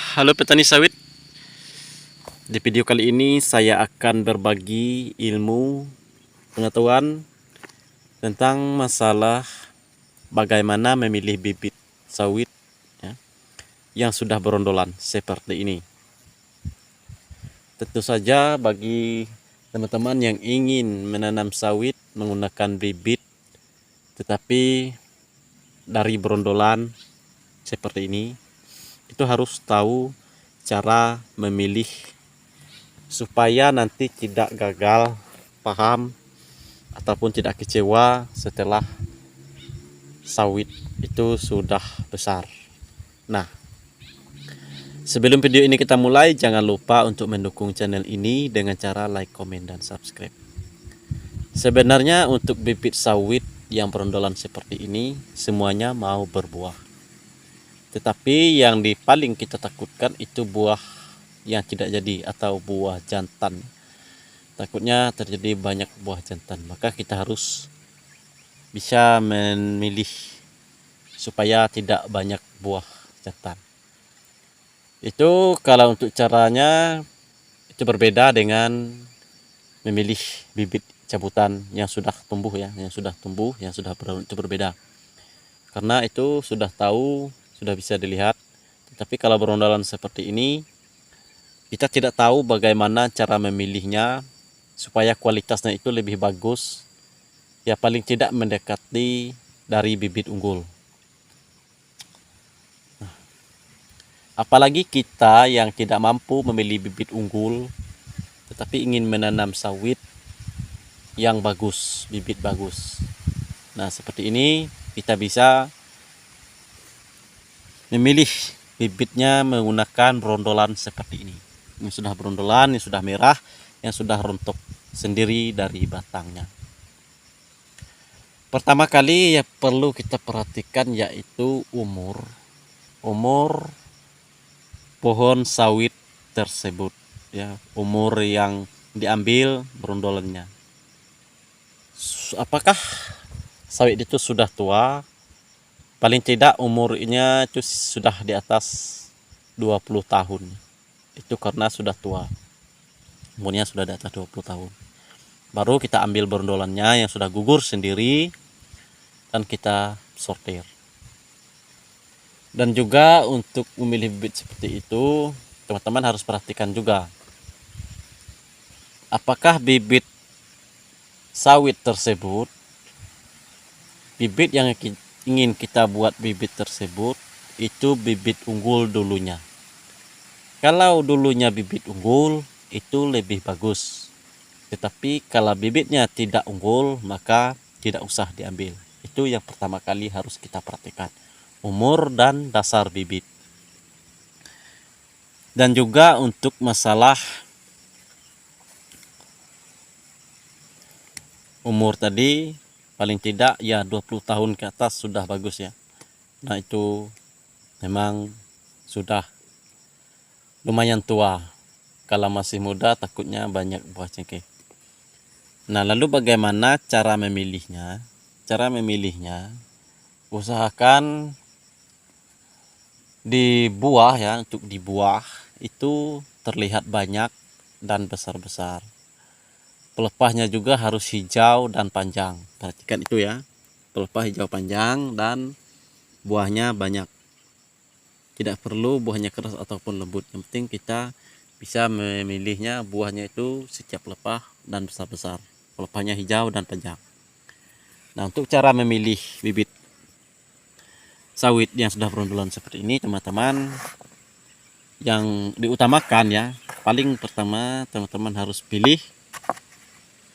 Halo petani sawit. Di video kali ini saya akan berbagi ilmu pengetahuan tentang masalah bagaimana memilih bibit sawit ya, yang sudah berondolan seperti ini. Tentu saja bagi teman-teman yang ingin menanam sawit menggunakan bibit tetapi dari berondolan seperti ini, itu harus tahu cara memilih supaya nanti tidak gagal paham ataupun tidak kecewa setelah sawit itu sudah besar. Nah, sebelum video ini kita mulai, jangan lupa untuk mendukung channel ini dengan cara like, komen, dan subscribe. Sebenarnya untuk bibit sawit yang berondolan seperti ini semuanya mau berbuah, tetapi yang paling kita takutkan itu buah yang tidak jadi atau buah jantan. Takutnya terjadi banyak buah jantan, maka kita harus bisa memilih supaya tidak banyak buah jantan. Itu kalau untuk caranya itu berbeda dengan memilih bibit cabutan yang sudah tumbuh ya, yang sudah berondolan itu berbeda. Karena itu sudah tahu, sudah bisa dilihat. Tapi kalau berondolan seperti ini, kita tidak tahu bagaimana cara memilihnya supaya kualitasnya itu lebih bagus, ya paling tidak mendekati dari bibit unggul. Apalagi kita yang tidak mampu memilih bibit unggul tetapi ingin menanam sawit yang bagus, bibit bagus. Nah, seperti ini kita bisa memilih bibitnya menggunakan berondolan seperti ini. Yang sudah berondolan, yang sudah merah, yang sudah rontok sendiri dari batangnya. Pertama kali yang perlu kita perhatikan yaitu umur pohon sawit tersebut ya, umur yang diambil berondolannya. Apakah sawit itu sudah tua? Paling tidak umurnya itu sudah di atas 20 tahun. Itu karena sudah tua, umurnya sudah di atas 20 tahun. Baru kita ambil berondolannya yang sudah gugur sendiri dan kita sortir. Dan juga untuk memilih bibit seperti itu, teman-teman harus perhatikan juga apakah bibit sawit tersebut, bibit yang ingin kita buat bibit tersebut itu bibit unggul dulunya. Kalau dulunya bibit unggul itu lebih bagus, tetapi kalau bibitnya tidak unggul maka tidak usah diambil. Itu yang pertama kali harus kita perhatikan, umur dan dasar bibit. Dan juga untuk masalah umur tadi, paling tidak ya 20 tahun ke atas sudah bagus ya. Nah, itu memang sudah lumayan tua. Kalau masih muda takutnya banyak buah cengkeh. Nah, lalu bagaimana cara memilihnya? Cara memilihnya, usahakan di buah ya, untuk di buah itu terlihat banyak dan besar-besar. Pelepahnya juga harus hijau dan panjang. Perhatikan itu ya, pelepah hijau panjang dan buahnya banyak. Tidak perlu buahnya keras ataupun lembut, yang penting kita bisa memilihnya buahnya itu setiap pelepah dan besar-besar, pelepahnya hijau dan panjang. Nah, untuk cara memilih bibit sawit yang sudah berondolan seperti ini, teman-teman, yang diutamakan ya, paling pertama teman-teman harus pilih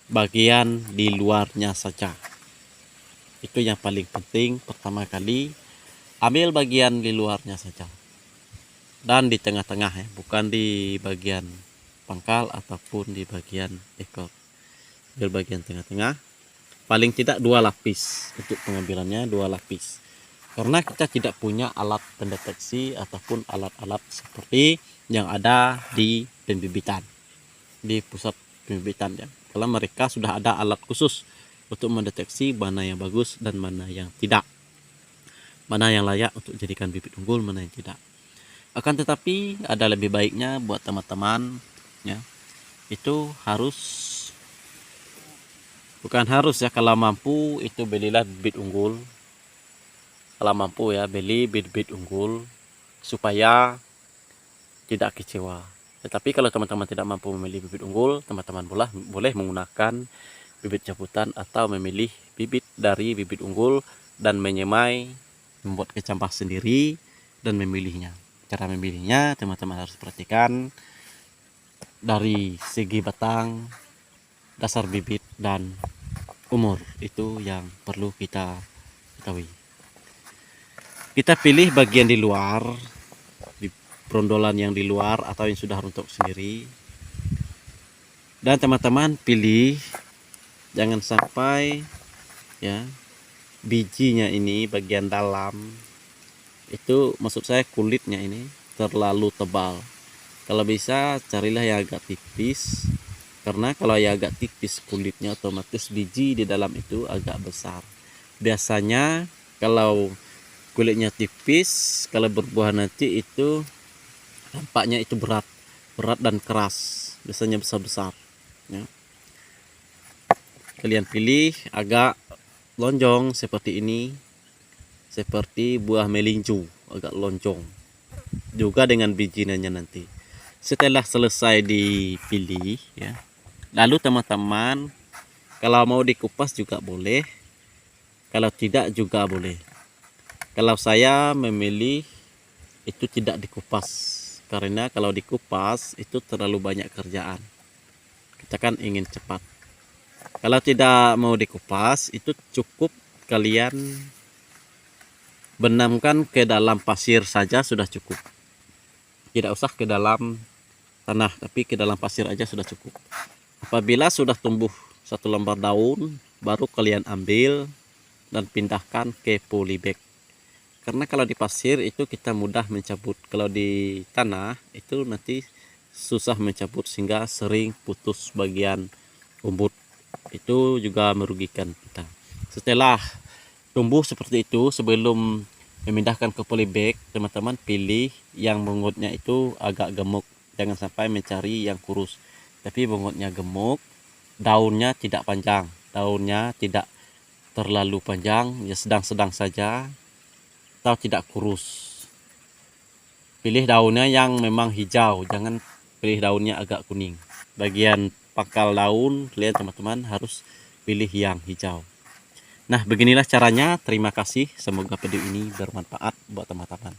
bagian di luarnya saja. Itu yang paling penting. Pertama kali ambil bagian di luarnya saja dan di tengah-tengah ya, bukan di bagian pangkal ataupun di bagian ekor. Ambil bagian tengah-tengah, paling tidak 2 lapis. Untuk pengambilannya 2 lapis, karena kita tidak punya alat pendeteksi ataupun alat-alat seperti yang ada di pembibitan, di pusat pembibitan ya. Kalau mereka sudah ada alat khusus untuk mendeteksi mana yang bagus dan mana yang tidak, mana yang layak untuk jadikan bibit unggul, mana yang tidak. Akan tetapi ada lebih baiknya buat teman-teman ya, itu bukan harus ya, kalau mampu itu belilah bibit unggul. Kalau mampu ya, beli bibit unggul supaya tidak kecewa. Tetapi kalau teman-teman tidak mampu memilih bibit unggul, teman-teman boleh menggunakan bibit cabutan atau memilih bibit dari bibit unggul dan menyemai, membuat kecambah sendiri dan memilihnya. Cara memilihnya teman-teman harus perhatikan dari segi batang, dasar bibit, dan umur. Itu yang perlu kita ketahui. Kita pilih bagian di luar, di brondolan yang di luar atau yang sudah runtuh sendiri. Dan teman-teman pilih jangan sampai ya bijinya ini bagian dalam itu, maksud saya kulitnya ini terlalu tebal. Kalau bisa carilah yang agak tipis, karena kalau yang agak tipis kulitnya otomatis biji di dalam itu agak besar. Biasanya kalau kulitnya tipis, kalau berbuah nanti itu tampaknya itu berat dan keras, biasanya besar-besar ya. Kalian pilih agak lonjong seperti ini, seperti buah melincu, agak lonjong juga dengan bijinya nanti. Setelah selesai dipilih ya, lalu teman-teman kalau mau dikupas juga boleh, kalau tidak juga boleh. Kalau saya memilih itu tidak dikupas, karena kalau dikupas itu terlalu banyak kerjaan, kita kan ingin cepat. Kalau tidak mau dikupas, itu cukup kalian benamkan ke dalam pasir saja sudah cukup. Tidak usah ke dalam tanah, tapi ke dalam pasir aja sudah cukup. Apabila sudah tumbuh satu lembar daun, baru kalian ambil dan pindahkan ke polybag. Karena kalau di pasir itu kita mudah mencabut, kalau di tanah itu nanti susah mencabut sehingga sering putus bagian rumput. Itu juga merugikan kita. Setelah tumbuh seperti itu, sebelum memindahkan ke polybag, teman-teman pilih yang bungutnya itu agak gemuk. Jangan sampai mencari yang kurus, tapi bungutnya gemuk, daunnya tidak panjang, daunnya tidak terlalu panjang, ya sedang-sedang saja, atau tidak kurus. Pilih daunnya yang memang hijau, jangan pilih daunnya agak kuning. Bagian pangkal daun kalian teman-teman harus pilih yang hijau. Nah, beginilah caranya. Terima kasih, semoga video ini bermanfaat buat teman-teman.